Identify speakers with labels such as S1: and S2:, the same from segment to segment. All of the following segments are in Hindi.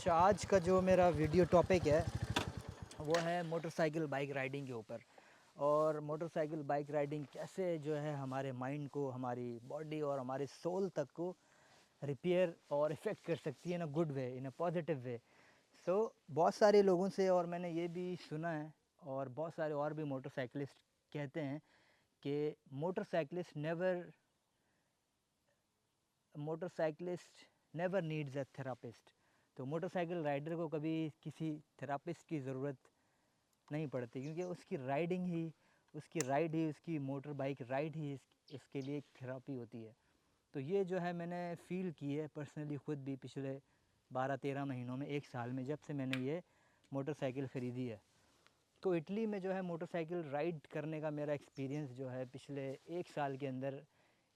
S1: अच्छा, आज का जो मेरा वीडियो टॉपिक है वो है मोटरसाइकिल बाइक राइडिंग के ऊपर। और मोटरसाइकिल बाइक राइडिंग कैसे जो है हमारे माइंड को, हमारी बॉडी और हमारे सोल तक को रिपेयर और इफ़ेक्ट कर सकती है इन a good way, in a positive way. सो बहुत सारे लोगों से, और मैंने ये भी सुना है और बहुत सारे और भी मोटरसाइकिलिस्ट कहते हैं कि motorcyclist never needs a therapist. तो मोटरसाइकिल राइडर को कभी किसी थेरापिस्ट की ज़रूरत नहीं पड़ती, क्योंकि उसकी राइड ही उसकी मोटर बाइक राइड ही इसके लिए एक थेरापी होती है। तो ये जो है मैंने फ़ील की है पर्सनली ख़ुद भी पिछले 12-13 महीनों में, 1 साल में, जब से मैंने ये मोटरसाइकिल ख़रीदी है। तो इटली में जो है मोटरसाइकिल राइड करने का मेरा एक्सपीरियंस जो है पिछले 1 साल के अंदर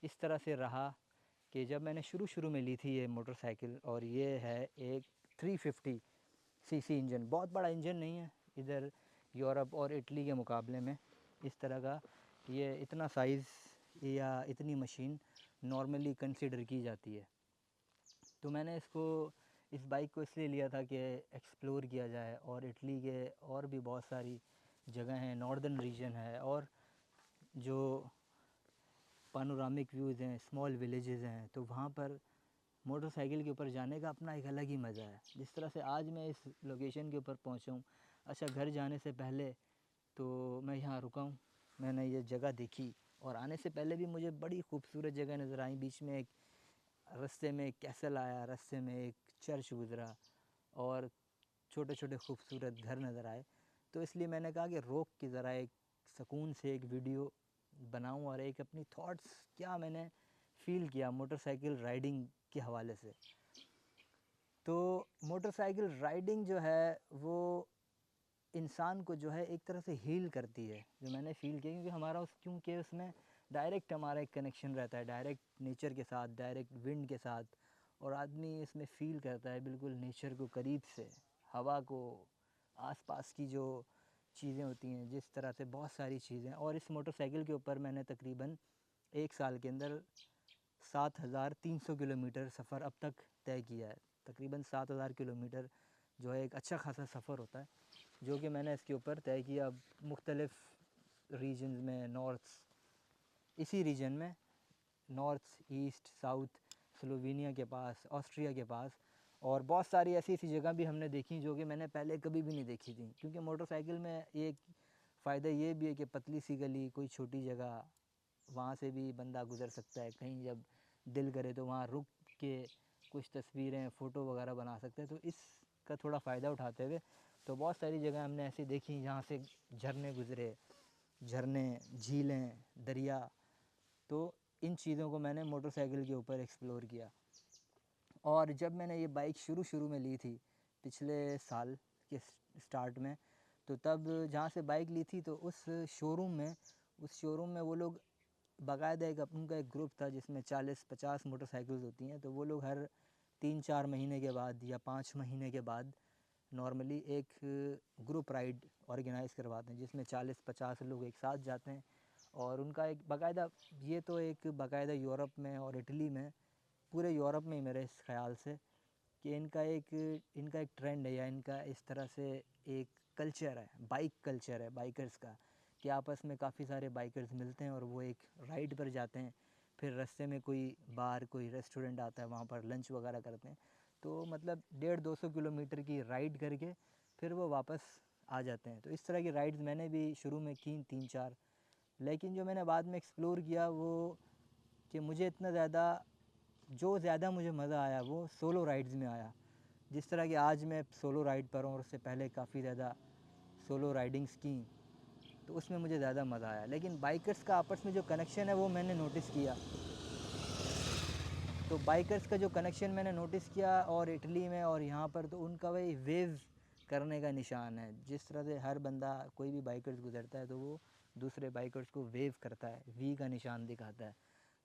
S1: इस तरह से रहा कि जब मैंने शुरू में ली थी ये मोटरसाइकिल, और ये है एक 350 सीसी इंजन। बहुत बड़ा इंजन नहीं है इधर यूरोप और इटली के मुकाबले में। इस तरह का ये इतना साइज़ या इतनी मशीन नॉर्मली कंसिडर की जाती है। तो मैंने इस बाइक को इसलिए लिया था कि एक्सप्लोर किया जाए, और इटली के और भी बहुत सारी जगह हैं, नॉर्दर्न रीजन है, और जो पानोरामिक व्यूज़ हैं, स्मॉल विलेजेस हैं, तो वहाँ पर मोटरसाइकिल के ऊपर जाने का अपना एक अलग ही मज़ा है। जिस तरह से आज मैं इस लोकेशन के ऊपर पहुँचा हूँ, अच्छा, घर जाने से पहले तो मैं यहाँ रुका हूँ, मैंने ये जगह देखी, और आने से पहले भी मुझे बड़ी खूबसूरत जगह नज़र आई। बीच में एक रास्ते में एक कैसल आया, रास्ते में एक चर्च गुज़रा, और छोटे छोटे खूबसूरत घर नज़र आए। तो इसलिए मैंने कहा कि रोक के ज़रा एक सुकून से एक वीडियो बनाऊं, और एक अपनी थॉट्स क्या मैंने फ़ील किया मोटरसाइकिल राइडिंग के हवाले से। तो मोटरसाइकिल राइडिंग जो है वो इंसान को जो है एक तरह से हील करती है, जो मैंने फ़ील किया, क्योंकि उसमें डायरेक्ट हमारा एक कनेक्शन रहता है, डायरेक्ट नेचर के साथ, डायरेक्ट विंड के साथ, और आदमी इसमें फ़ील करता है बिल्कुल नेचर को करीब से, हवा को, आसपास की जो चीज़ें होती हैं, जिस तरह से बहुत सारी चीज़ें। और इस मोटरसाइकिल के ऊपर मैंने तकरीबन 1 साल के अंदर 7,300 किलोमीटर सफ़र अब तक तय किया है। तकरीबन 7,000 किलोमीटर जो है एक अच्छा खासा सफ़र होता है, जो कि मैंने इसके ऊपर तय किया मुख्तलिफ़ रीजन्स में, इसी रीजन में नॉर्थ, ईस्ट, साउथ, स्लोवेनिया के पास, ऑस्ट्रिया के पास, और बहुत सारी ऐसी जगह भी हमने देखी जो कि मैंने पहले कभी भी नहीं देखी थी। क्योंकि मोटरसाइकिल में एक फ़ायदा ये भी है कि पतली सी गली, कोई छोटी जगह, वहाँ से भी बंदा गुज़र सकता है। कहीं जब दिल करे तो वहाँ रुक के कुछ तस्वीरें, फ़ोटो वगैरह बना सकते हैं। तो इसका थोड़ा फ़ायदा उठाते हुए तो बहुत सारी जगह हमने ऐसी देखी जहाँ से झरने गुज़रे, झीलें, दरिया। तो इन चीज़ों को मैंने मोटरसाइकिल के ऊपर एक्सप्लोर किया। और जब मैंने ये बाइक शुरू में ली थी पिछले साल के स्टार्ट में, तो तब जहाँ से बाइक ली थी तो उस शोरूम में वो लोग बाकायदा उनका एक ग्रुप था जिसमें 40-50 मोटरसाइकिल्स होती हैं। तो वो लोग हर 3-4 महीने के बाद या 5 महीने के बाद नॉर्मली एक ग्रुप राइड ऑर्गेनाइज़ करवाते हैं, जिसमें 40-50 लोग एक साथ जाते हैं। और उनका एक बाकायदा यूरोप में और इटली में, पूरे यूरोप में ही मेरे इस ख़्याल से, कि इनका एक ट्रेंड है, या इनका इस तरह से एक कल्चर है, बाइक कल्चर है बाइकर्स का, कि आपस में काफ़ी सारे बाइकर्स मिलते हैं और वो एक राइड पर जाते हैं। फिर रास्ते में कोई बार, कोई रेस्टोरेंट आता है, वहाँ पर लंच वगैरह करते हैं। तो मतलब 150-200 किलोमीटर की राइड करके फिर वो वापस आ जाते हैं। तो इस तरह की राइड्स मैंने भी शुरू में की 3-4, लेकिन जो मैंने बाद में एक्सप्लोर किया वो, कि ज़्यादा मुझे मज़ा आया वो सोलो राइड्स में आया। जिस तरह कि आज मैं सोलो राइड पर हूँ, और उससे पहले काफ़ी ज़्यादा सोलो राइडिंग्स की, तो उसमें मुझे ज़्यादा मज़ा आया। लेकिन बाइकर्स का आपस में जो कनेक्शन है वो मैंने नोटिस किया। तो बाइकर्स का जो कनेक्शन मैंने नोटिस किया, और इटली में और यहाँ पर, तो उनका वही वेव करने का निशान है। जिस तरह से हर बंदा, कोई भी बाइकर्स गुज़रता है तो वो दूसरे बाइकर्स को वेव करता है, वी का निशान दिखाता है।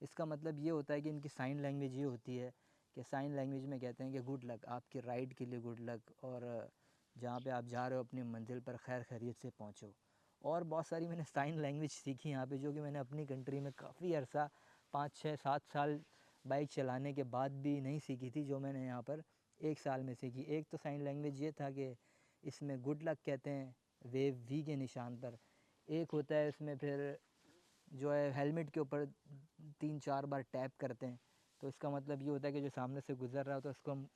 S1: इसका मतलब ये होता है कि इनकी साइन लैंग्वेज ये होती है कि साइन लैंग्वेज में कहते हैं कि गुड लक, आपकी राइड के लिए गुड लक, और जहाँ पे आप जा रहे हो अपनी मंजिल पर खैर खैरियत से पहुँचो। और बहुत सारी मैंने साइन लैंग्वेज सीखी यहाँ पे, जो कि मैंने अपनी कंट्री में काफ़ी अरसा, 5-6-7 साल बाइक चलाने के बाद भी नहीं सीखी थी, जो मैंने यहाँ पर 1 साल में सीखी। एक तो साइन लैंग्वेज ये था कि इसमें गुड लक कहते हैं वेव वी के निशान पर। एक होता है इसमें फिर जो है हेलमेट के ऊपर 3-4 बार टैप करते हैं, तो इसका मतलब ये होता है कि जो सामने से गुज़र रहा हो तो उसको हम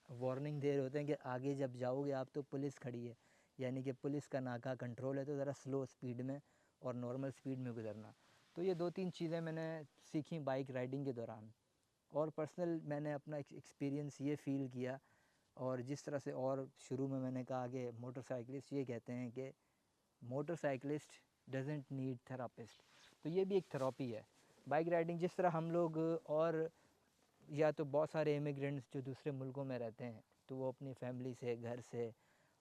S1: वार्निंग दे रहे होते हैं कि आगे जब जाओगे आप तो पुलिस खड़ी है, यानी कि पुलिस का नाका कंट्रोल है, तो ज़रा स्लो स्पीड में और नॉर्मल स्पीड में गुज़रना। तो ये 2-3 चीज़ें मैंने सीखी बाइक राइडिंग के दौरान। और पर्सनल मैंने अपना एक्सपीरियंस ये फ़ील किया, और जिस तरह से और शुरू में मैंने कहा कि मोटरसाइकिलिस्ट ये कहते हैं कि मोटरसाइकिलिस्ट डजेंट नीड थेरापिस्ट, तो ये भी एक थेरापी है बाइक राइडिंग। जिस तरह हम लोग और या तो बहुत सारे इमिग्रेंट्स जो दूसरे मुल्कों में रहते हैं, तो वो अपनी फैमिली से, घर से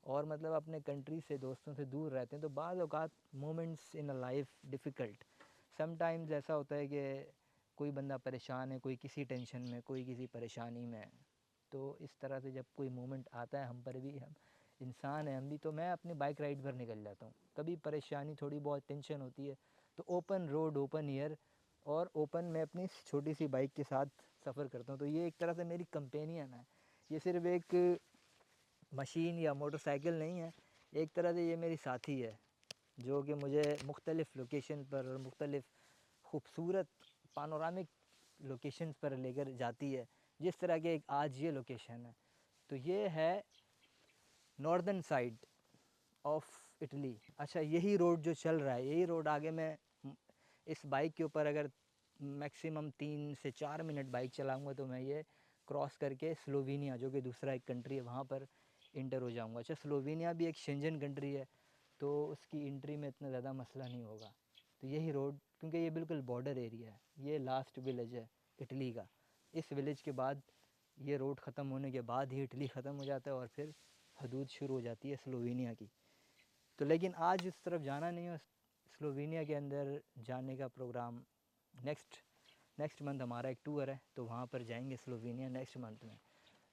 S1: और मतलब अपने कंट्री से, दोस्तों से दूर रहते हैं, तो बाज़ औक़ात moments in a life difficult, sometimes ऐसा होता है कि कोई बंदा परेशान है, कोई किसी टेंशन में, कोई किसी परेशानी में है। तो इस तरह से जब कोई मोमेंट आता है हम पर भी, हम इंसान हैं हम भी, तो मैं अपनी बाइक राइड पर निकल जाता हूँ। कभी परेशानी थोड़ी बहुत टेंशन होती है तो ओपन रोड, ओपन एयर और ओपन में अपनी छोटी सी बाइक के साथ सफ़र करता हूँ। तो ये एक तरह से मेरी कंपेनियन है, ये सिर्फ़ एक मशीन या मोटरसाइकिल नहीं है, एक तरह से ये मेरी साथी है जो कि मुझे मुख्तलिफ़ लोकेशन पर और मुख्तलिफ़ खूबसूरत पानोरामिक लोकेशंस पर लेकर जाती है। जिस तरह के एक आज ये लोकेशन है, तो ये है नॉर्दर्न साइड ऑफ इटली। अच्छा, यही रोड जो चल रहा है, यही रोड आगे मैं इस बाइक के ऊपर अगर मैक्सिमम 3 से 4 मिनट बाइक चलाऊँगा तो मैं ये क्रॉस करके स्लोवेनिया, जो कि दूसरा एक कंट्री है, वहाँ पर इंटर हो जाऊँगा। अच्छा, स्लोवेनिया भी एक शेंजन कंट्री है, तो उसकी एंट्री में इतना ज़्यादा मसला नहीं होगा। तो यही रोड, क्योंकि ये बिल्कुल बॉर्डर एरिया है, ये लास्ट विलेज है इटली का। इस विलेज के बाद ये रोड ख़त्म होने के बाद ही इटली ख़त्म हो जाता है और फिर हदूद शुरू हो जाती है स्लोवेनिया की। तो लेकिन आज इस तरफ जाना नहीं है, स्लोवेनिया के अंदर जाने का प्रोग्राम नेक्स्ट मंथ हमारा एक टूर है, तो वहाँ पर जाएंगे स्लोवेनिया नेक्स्ट मंथ में।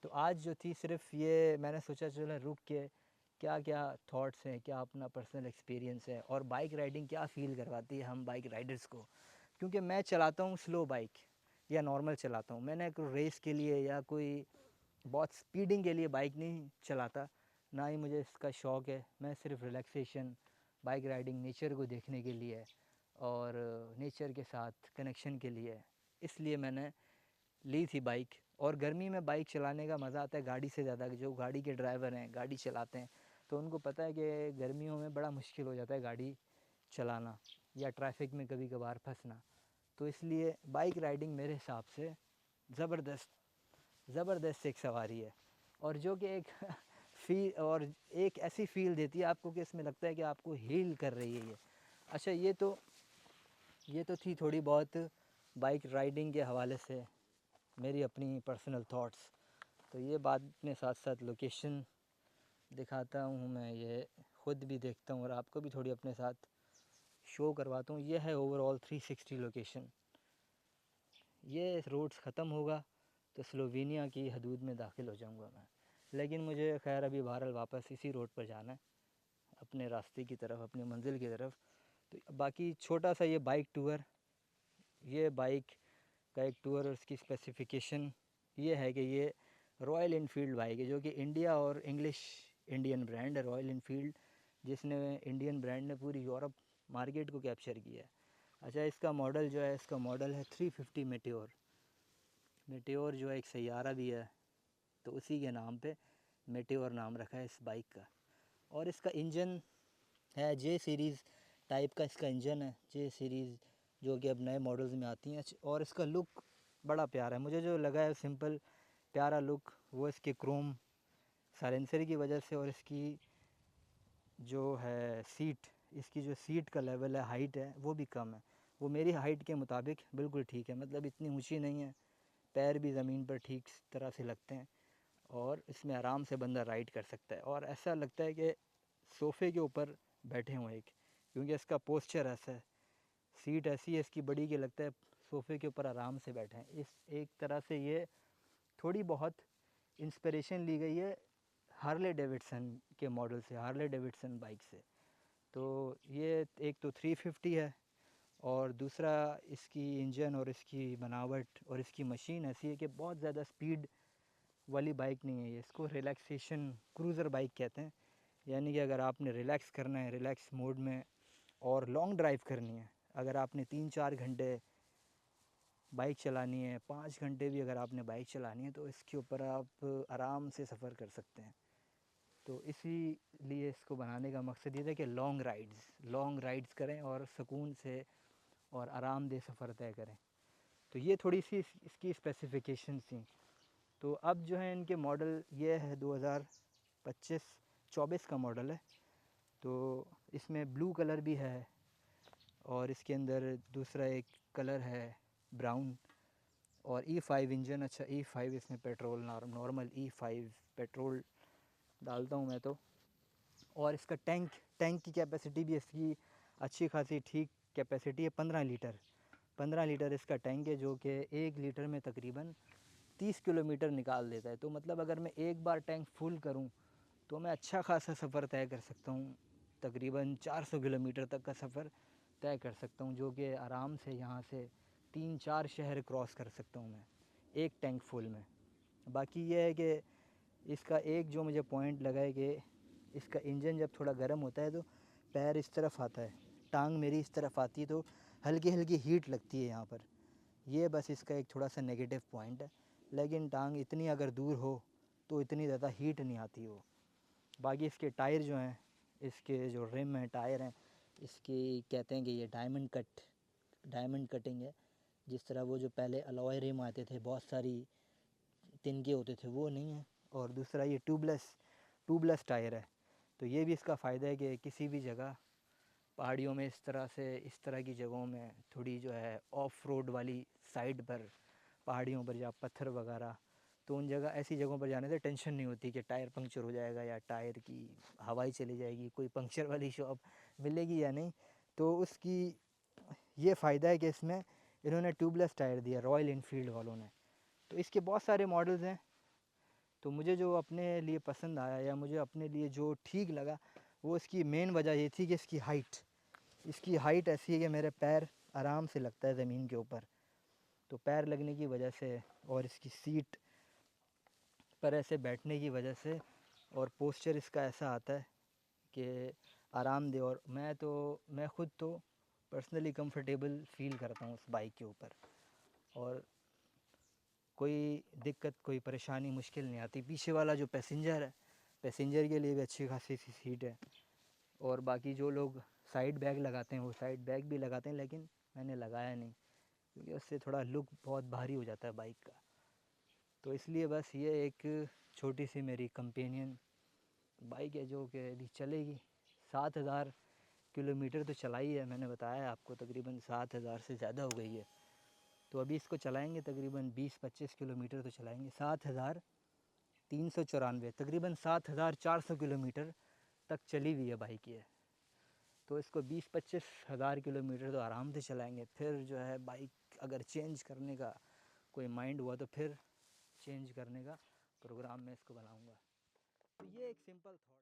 S1: तो आज जो थी सिर्फ ये मैंने सोचा चलो रुक के क्या क्या थॉट्स हैं, क्या अपना पर्सनल एक्सपीरियंस है और बाइक राइडिंग क्या फ़ील करवाती है हम बाइक राइडर्स को। क्योंकि मैं चलाता हूँ स्लो बाइक या नॉर्मल चलाता हूँ, मैंने कोई रेस के लिए या कोई बहुत स्पीडिंग के लिए बाइक नहीं चलाता, ना ही मुझे इसका शौक़ है। मैं सिर्फ रिलैक्सेशन, बाइक राइडिंग नेचर को देखने के लिए और नेचर के साथ कनेक्शन के लिए, इसलिए मैंने ली थी बाइक। और गर्मी में बाइक चलाने का मज़ा आता है गाड़ी से ज़्यादा। जो गाड़ी के ड्राइवर हैं, गाड़ी चलाते हैं, तो उनको पता है कि गर्मियों में बड़ा मुश्किल हो जाता है गाड़ी चलाना या ट्रैफिक में कभी कभार फंसना। तो इसलिए बाइक राइडिंग मेरे हिसाब से ज़बरदस्त एक सवारी है, और जो कि एक और एक ऐसी फ़ील देती है आपको कि इसमें लगता है कि आपको हील कर रही है ये। अच्छा, ये तो थी थोड़ी बहुत बाइक राइडिंग के हवाले से मेरी अपनी पर्सनल थॉट्स। तो ये बाद में साथ साथ लोकेशन दिखाता हूँ, मैं ये ख़ुद भी देखता हूँ और आपको भी थोड़ी अपने साथ शो करवाता हूँ। ये है ओवरऑल 360 लोकेशन। ये रोड्स ख़त्म होगा तो स्लोवेनिया की हदूद में दाखिल हो जाऊंगा मैं, लेकिन मुझे खैर अभी बहरहाल वापस इसी रोड पर जाना है, अपने रास्ते की तरफ, अपनी मंजिल की तरफ। तो बाकी छोटा सा ये बाइक टूर, ये बाइक का एक टूर और इसकी स्पेसिफ़िकेशन ये है कि ये रॉयल इनफील्ड बाइक है, जो कि इंडिया और इंडियन ब्रांड है रॉयल इनफील्ड, जिसने इंडियन ब्रांड ने पूरी यूरोप मार्केट को कैप्चर किया है। अच्छा, इसका मॉडल जो है, इसका मॉडल है 350 मेटेओर जो है एक सैयारा भी है, तो उसी के नाम पे मेटेओर नाम रखा है इस बाइक का। और इसका इंजन है जे सीरीज़ टाइप का, इसका इंजन है जे सीरीज़, जो कि अब नए मॉडल्स में आती हैं। और इसका लुक बड़ा प्यारा है, मुझे जो लगा है सिंपल प्यारा लुक वो इसके क्रोम साइलेंसर की वजह से, और इसकी जो है सीट, इसकी जो सीट का लेवल है, हाइट है, वो भी कम है। वो मेरी हाइट के मुताबिक बिल्कुल ठीक है, मतलब इतनी ऊंची नहीं है, पैर भी ज़मीन पर ठीक तरह से लगते हैं और इसमें आराम से बंदा राइड कर सकता है। और ऐसा लगता है कि सोफ़े के ऊपर बैठे हों एक, क्योंकि इसका पोस्चर ऐसा है, सीट ऐसी है इसकी बड़ी कि लगता है सोफ़े के ऊपर आराम से बैठे हैं। इस एक तरह से ये थोड़ी बहुत इंस्पिरेशन ली गई है हार्ले डेविडसन के मॉडल से, हार्ले डेविडसन बाइक से। तो ये एक तो 350 है और दूसरा इसकी इंजन और इसकी बनावट और इसकी मशीन ऐसी है कि बहुत ज़्यादा स्पीड वाली बाइक नहीं है ये, इसको रिलैक्सेशन क्रूज़र बाइक कहते हैं। यानी कि अगर आपने रिलैक्स करना है, रिलैक्स मोड में, और लॉन्ग ड्राइव करनी है, अगर आपने 3-4 घंटे बाइक चलानी है, 5 घंटे भी अगर आपने बाइक चलानी है, तो इसके ऊपर आप आराम से सफ़र कर सकते हैं। तो इसीलिए इसको बनाने का मकसद ये था कि लॉन्ग राइड्स करें और सुकून से और आरामदेह सफ़र तय करें। तो ये थोड़ी सी इसकी स्पेसिफ़िकेशंस थी। तो अब जो है इनके मॉडल ये है 2025-24 का मॉडल है। तो इसमें ब्लू कलर भी है और इसके अंदर दूसरा एक कलर है ब्राउन, और E5 इंजन। अच्छा, E5 इसमें पेट्रोल नॉर्मल E5 पेट्रोल डालता हूँ मैं तो। और इसका टैंक की कैपेसिटी भी इसकी अच्छी खासी ठीक कैपेसिटी है, 15 लीटर इसका टैंक है, जो कि 1 लीटर में तकरीबन 30 किलोमीटर निकाल देता है। तो मतलब अगर मैं एक बार टैंक फुल करूं तो मैं अच्छा खासा सफ़र तय कर सकता हूं, तकरीबन 400 किलोमीटर तक का सफ़र तय कर सकता हूं, जो कि आराम से यहाँ से 3-4 शहर क्रॉस कर सकता हूं मैं एक टैंक फुल में। बाकी ये है कि इसका एक जो मुझे पॉइंट लगा है कि इसका इंजन जब थोड़ा गर्म होता है तो पैर इस तरफ आता है, टांग मेरी इस तरफ आती है, तो हल्की हल्की हीट लगती है यहाँ पर। ये बस इसका एक थोड़ा सा नेगेटिव पॉइंट है, लेकिन टांग इतनी अगर दूर हो तो इतनी ज़्यादा हीट नहीं आती वो। बाकी इसके टायर जो हैं, इसके जो रिम हैं, टायर हैं, इसकी कहते हैं कि ये डायमंड कटिंग है। जिस तरह वो जो पहले अलॉय रिम आते थे, बहुत सारी तिनके होते थे, वो नहीं है। और दूसरा ये ट्यूबलेस टायर है। तो ये भी इसका फ़ायदा है कि किसी भी जगह पहाड़ियों में इस तरह की जगहों में थोड़ी जो है ऑफ रोड वाली साइड पर, पहाड़ियों पर, या पत्थर वगैरह, तो उन जगह ऐसी जगहों पर जाने से टेंशन नहीं होती कि टायर पंक्चर हो जाएगा या टायर की हवाई चली जाएगी, कोई पंक्चर वाली शॉप मिलेगी या नहीं। तो उसकी ये फ़ायदा है कि इसमें इन्होंने ट्यूबलेस टायर दिया, रॉयल इनफील्ड वालों ने। तो इसके बहुत सारे मॉडल्स हैं। तो मुझे जो अपने लिए पसंद आया या मुझे अपने लिए जो ठीक लगा, वो इसकी मेन वजह ये थी कि इसकी हाइट ऐसी है कि मेरे पैर आराम से लगता है ज़मीन के ऊपर। तो पैर लगने की वजह से और इसकी सीट पर ऐसे बैठने की वजह से और पोस्चर इसका ऐसा आता है कि आरामदेह। और मैं ख़ुद तो पर्सनली कंफर्टेबल फ़ील करता हूँ उस बाइक के ऊपर, और कोई दिक्कत, कोई परेशानी, मुश्किल नहीं आती। पीछे वाला जो पैसेंजर है, पैसेंजर के लिए भी अच्छी खासी सी सीट है। और बाकी जो लोग साइड बैग लगाते हैं वो साइड बैग भी लगाते हैं, लेकिन मैंने लगाया नहीं क्योंकि उससे थोड़ा लुक बहुत भारी हो जाता है बाइक का। तो इसलिए बस ये एक छोटी सी मेरी कंपेनियन बाइक है जो कि अभी चलेगी। 7,000 किलोमीटर तो चलाई है, मैंने बताया आपको, तकरीबन 7,000 से ज़्यादा हो गई है। तो अभी इसको चलाएंगे तकरीबन 20-25 किलोमीटर तो चलाएंगे। 7,394, तकरीबन 7,400 किलोमीटर तक चली हुई है बाइक ये। तो इसको 20-25 हज़ार किलोमीटर तो आराम से चलाएंगे। फिर जो है बाइक अगर चेंज करने का कोई माइंड हुआ तो फिर चेंज करने का प्रोग्राम मैं इसको बनाऊंगा। तो ये एक सिंपल थॉट।